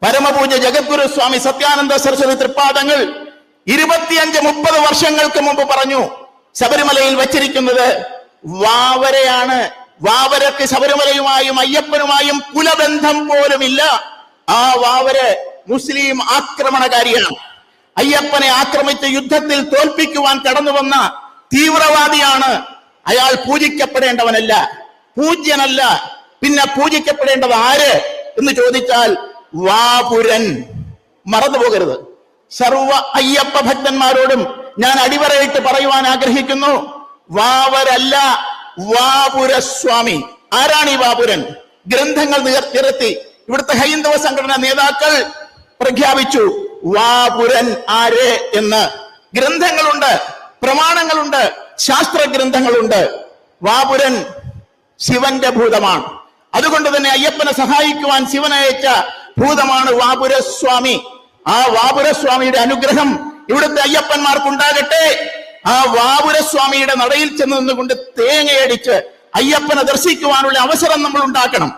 പരമപൂജ്യ ജഗദ്ഗുരു സ്വാമി സത്യാനന്ദ സരസ്വതി തൃപ്പാദങ്ങൾ 25-30 വർഷങ്ങൾക്ക് മുമ്പ് പറഞ്ഞു, ശബരിമലയിൽ വച്ചിരിക്കുന്നത് വാവരയാണ്. വാവരക്ക് ശബരിമലയുമായും അയ്യപ്പനുമായും കുലബന്ധം പോലുമില്ല. ആ വാവര് മുസ്ലിം ആക്രമണകാരിയാണ്. അയ്യപ്പനെ ആക്രമിച്ച് യുദ്ധത്തിൽ തോൽപ്പിക്കുവാൻ കടന്നു വന്ന തീവ്രവാദിയാണ്. അയാൾ പൂജിക്കപ്പെടേണ്ടവനല്ല, പൂജ്യനല്ല. പിന്നെ പൂജിക്കപ്പെടേണ്ടത് ആര് എന്ന് ചോദിച്ചാൽ വാപുരൻ. മറന്നുപോകരുത്. സർവ അയ്യപ്പ ഭക്തന്മാരോടും ഞാൻ അടിവരയിട്ട് പറയുവാൻ ആഗ്രഹിക്കുന്നു, വാവരല്ല, വാപുരസ്വാമി. ആരാണ് ഈ വാപുരൻ? ഗ്രന്ഥങ്ങൾ നിരത്തി ഇവിടുത്തെ ഹൈന്ദവ സംഘടനാ നേതാക്കൾ പ്രഖ്യാപിച്ചു വാപുരൻ ആര് എന്ന്. ഗ്രന്ഥങ്ങളുണ്ട്, പ്രമാണങ്ങളുണ്ട്, ശാസ്ത്ര ഗ്രന്ഥങ്ങളുണ്ട്. വാപുരൻ ശിവന്റെ ഭൂതമാണ്. അതുകൊണ്ട് തന്നെ അയ്യപ്പനെ സഹായിക്കുവാൻ ശിവനയച്ച ഭൂതമാണ് വാപുരസ്വാമി. ആ വാപുരസ്വാമിയുടെ അനുഗ്രഹം ഇവിടുത്തെ അയ്യപ്പന്മാർക്കുണ്ടാകട്ടെ. ആ വാപുരസ്വാമിയുടെ നടയിൽ ചെന്ന് നിന്നുകൊണ്ട് തേങ്ങയടിച്ച് അയ്യപ്പനെ ദർശിക്കുവാനുള്ള അവസരം നമ്മൾ ഉണ്ടാക്കണം.